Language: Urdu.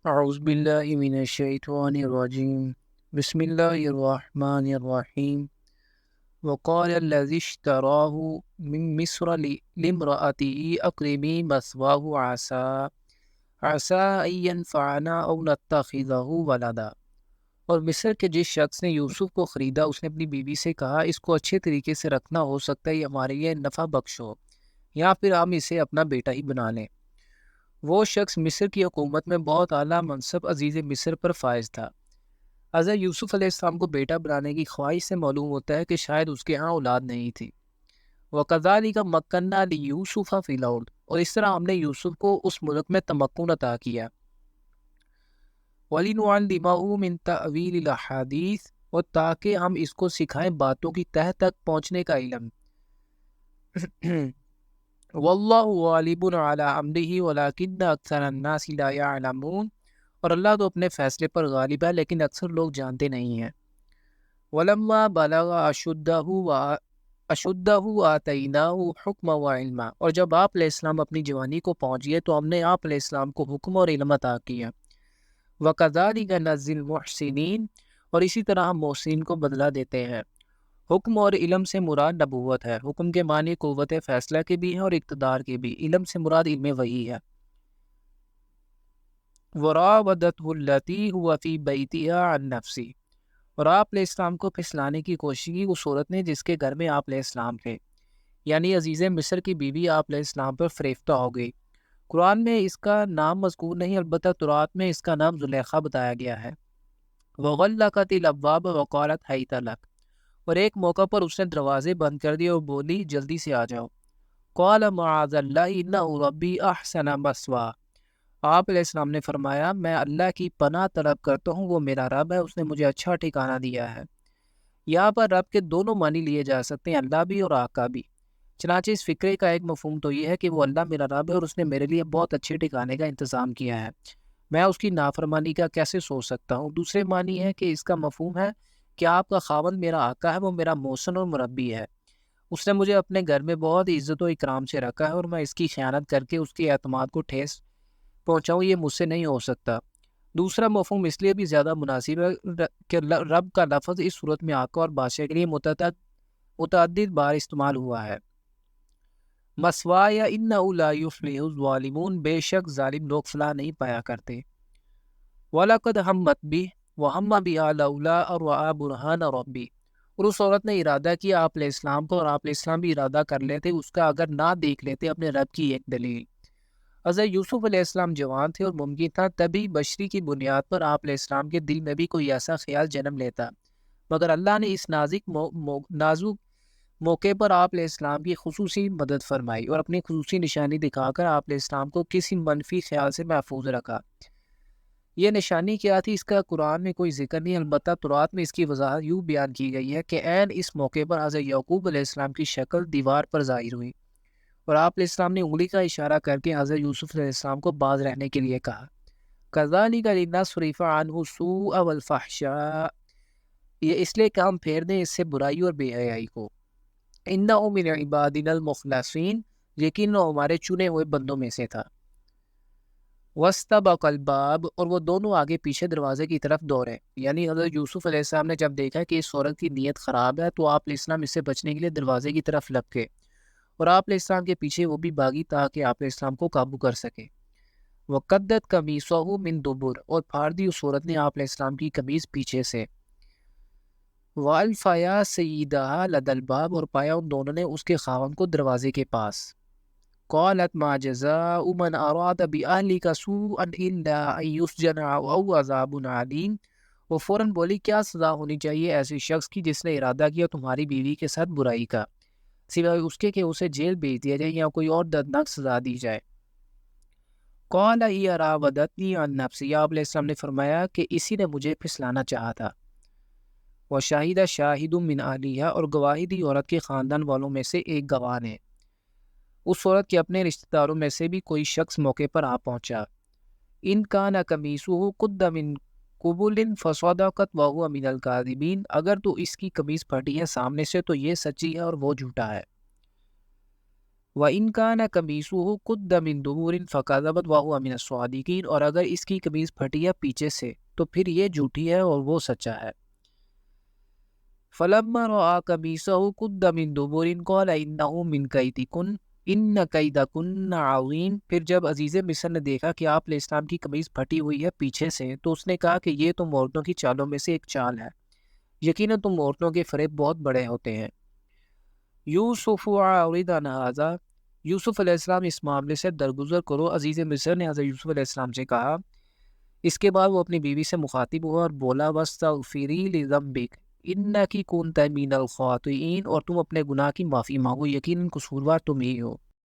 أعوذ بالله من الشيطان الرجيم بسم الله الرحمن الرحيم وقال الذي اشتراه من مصر لامرأته أكرمي مثواه عسى أن ينفعنا أو نتخذه ولدا۔ اور مصر کے جس شخص نے یوسف کو خریدا اس نے اپنی بیوی سے کہا اس کو اچھے طریقے سے رکھنا، ہو سکتا ہے یہ ہمارے لیے نفع بخش ہو یا پھر ہم اسے اپنا بیٹا ہی بنا لیں۔ وہ شخص مصر کی حکومت میں بہت اعلیٰ منصب عزیز مصر پر فائز تھا۔ حضرت یوسف علیہ السلام کو بیٹا بنانے کی خواہش سے معلوم ہوتا ہے کہ شاید اس کے ہاں اولاد نہیں تھی۔ وَكَذَلِكَ مَكَّنَّا لِيُوسُفَ فِي الْأَرْضِ، اور اس طرح ہم نے یوسف کو اس ملک میں تمکن عطا کیا۔ وَلِنُعَلِّمَهُ مِن تَأْوِيلِ الْأَحَادِيثِ، اور تاکہ ہم اس کو سکھائیں باتوں کی تہ تک پہنچنے کا علم۔ واللہ غالب علی امرہ ولکن اکثر الناس لا یعلمون، اور اللہ تو اپنے فیصلے پر غالب ہے لیکن اکثر لوگ جانتے نہیں ہیں۔ ولما بلغ اشدہ آتیناہ حکما و علما، اور جب آپ علیہ السلام اپنی جوانی کو پہنچ گئے تو ہم نے آپ علیہ السلام کو حکم اور علم عطا کیا۔ وکذالک نجزی المحسنین، اور اسی طرح ہم محسنین کو بدلہ دیتے ہیں۔ حکم اور علم سے مراد نبوت ہے۔ حکم کے معنی قوت فیصلہ کے بھی ہیں اور اقتدار کے بھی۔ علم سے مراد علم وحی ہے۔ وراودته التي هو في بيتها عن نفسه، اور آپ علیہ السلام کو پھسلانے کی کوشش کی اس عورت نے جس کے گھر میں آپ علیہ السلام تھے، یعنی عزیز مصر کی بیوی آپ علیہ السلام پر فریفتہ ہو گئی۔ قرآن میں اس کا نام مذکور نہیں، البتہ تورات میں اس کا نام زلیخا بتایا گیا ہے۔ وغلقت الابواب وقالت حیت لک، اور ایک موقع پر اس نے دروازے بند کر دیے اور بولی جلدی سے آ جاؤ۔ قال معاذ اللہ انہ ربی احسن مثواہ، آپ علیہ السلام نے فرمایا میں اللہ کی پناہ طلب کرتا ہوں، وہ میرا رب ہے، اس نے مجھے اچھا ٹھکانہ دیا ہے۔ یہاں پر رب کے دونوں معنی لیے جا سکتے ہیں، اللہ بھی اور آقا بھی۔ چنانچہ اس فکرے کا ایک مفہوم تو یہ ہے کہ وہ اللہ میرا رب ہے اور اس نے میرے لیے بہت اچھے ٹھکانے کا انتظام کیا ہے، میں اس کی نافرمانی کا کیسے سوچ سکتا ہوں۔ دوسرے معنی ہے کہ اس کا مفہوم ہے کہ آپ کا خاوند میرا آقا ہے، وہ میرا محسن اور مربی ہے، اس نے مجھے اپنے گھر میں بہت عزت و اکرام سے رکھا ہے اور میں اس کی خیانت کر کے اس کے اعتماد کو ٹھیس پہنچاؤں یہ مجھ سے نہیں ہو سکتا۔ دوسرا مفہوم اس لیے بھی زیادہ مناسب ہے کہ رب کا لفظ اس صورت میں آقا اور بادشاہ کے لیے متعدد بار استعمال ہوا ہے۔ مسوایا انہ لا یفلح الظالمون، بے شک ظالم لوگ فلاح نہیں پایا کرتے۔ وَلَقَدْ هَمَّتْ بِهِ وَهَمَّ بِهَا لَوْلَا أَن رَأَىٰ بُرْهَانَ رَبِّهِ، اور اس عورت نے ارادہ کیا آپ علیہ السلام کو، اور آپ علیہ السلام بھی ارادہ کر لیتے اس کا اگر نہ دیکھ لیتے اپنے رب کی ایک دلیل۔ حضرت یوسف علیہ السلام جوان تھے اور ممکن تھا تبھی بشری کی بنیاد پر آپ علیہ السلام کے دل میں بھی کوئی ایسا خیال جنم لیتا، مگر اللہ نے اس نازک موقع پر آپ علیہ السلام کی خصوصی مدد فرمائی اور اپنی خصوصی نشانی دکھا کر آپ علیہ السلام کو کسی منفی خیال سے محفوظ رکھا۔ یہ نشانی کیا تھی اس کا قرآن میں کوئی ذکر نہیں، البتہ تورات میں اس کی وضاحت یوں بیان کی گئی ہے کہ عین اس موقع پر حضرت یعقوب علیہ السلام کی شکل دیوار پر ظاہر ہوئی اور آپ علیہ السلام نے انگلی کا اشارہ کر کے حضرت یوسف علیہ السلام کو باز رہنے کے لیے کہا۔ کذالک لنصرف عنہ السوء والفحشاء، یہ اس لیے کہ ہم پھیر دیں اس سے برائی اور بے حیائی کو۔ انہ من عبادنا المخلصین، یقین وہ ہمارے چنے ہوئے بندوں میں سے تھا۔ وَاسْتَبَقَ الْبَابَ، اور وہ دونوں آگے پیچھے دروازے کی طرف دوڑے، یعنی حضرت یوسف علیہ السلام نے جب دیکھا کہ اس عورت کی نیت خراب ہے تو آپ علیہ السلام اس سے بچنے کے لیے دروازے کی طرف لپکے اور آپ علیہ السلام کے پیچھے وہ بھی بھاگی تاکہ آپ علیہ السلام کو قابو کر سکے۔ وَقَدَّتْ قَمِيصَهُ مِن دُبُرٍ، اور پھاڑ دی اس عورت نے آپ علیہ السلام کی قمیض پیچھے سے۔ وَأَلْفَ يَا سَيِّدَهَا لَدَى الْبَابِ، اور پایا ان دونوں نے اس کے خاوند کو دروازے کے پاس۔ قالت ما جزاء من اراد باهلك سوءا الا ان يسجن او عذاب علیم، وہ فوراً بولی کیا سزا ہونی چاہیے ایسے شخص کی جس نے ارادہ کیا تمہاری بیوی کے ساتھ برائی کا، سوائے اس کے کہ اسے جیل بھیج دیا جائے یا کوئی اور دردناک سزا دی جائے۔ قال هي راودتني عن نفسي، آپ علیہ السلام نے فرمایا کہ اسی نے مجھے پھسلانا چاہا تھا۔ وشاہد شاہد من اہلیہا، اور گواہی دی عورت کے خاندان والوں میں سے ایک گواہ نے۔ اس عورت کے اپنے رشتہ داروں میں سے بھی کوئی شخص موقع پر آ پہنچا۔ ان کان قمیصہ قد من قبل فصدقت وهو من الکاذبین، اگر تو اس کی قمیص پھٹی ہے سامنے سے تو یہ سچی ہے اور وہ جھوٹا ہے۔ وَإِنْ كَانَ قَمِيصُهُ قُدَّ مِنْ دُبُرٍ فَكَذَبَتْ وَهُوَ مِنَ الصَّادِقِينَ، اور اگر اس کی قمیص پھٹی ہے پیچھے سے تو پھر یہ جھوٹی ہے اور وہ سچا ہے۔ فَلَمَّا رَأَىٰ قَمِيصَهُ قُدَّ مِنْ دُبُرٍ قَالَ إِنَّهُ مِنْ كَيْدِكُنَّ إِنَّ كَيْدَكُنَّ عَظِيمٌ، پھر جب عزیز مصر نے دیکھا کہ آپ علیہ السلام کی قمیص پھٹی ہوئی ہے پیچھے سے تو اس نے کہا کہ یہ تم عورتوں کی چالوں میں سے ایک چال ہے، یقیناً تم عورتوں کے فریب بہت بڑے ہوتے ہیں۔ یوسف اعرض عن ھذا، یوسف علیہ السلام اس معاملے سے درگزر کرو۔ عزیز مصر نے حضرت یوسف علیہ السلام سے کہا۔ اس کے بعد وہ اپنی بیوی سے مخاطب ہوا اور بولا وَاسْتَغْفِرِي لِذَنبِكِ إِنَّكِ كُنتَ مِنَ الْخَاطِئِينَ، اور تم اپنے گناہ کی معافی مانگو، یقیناً قصوروار تم ہی ہو۔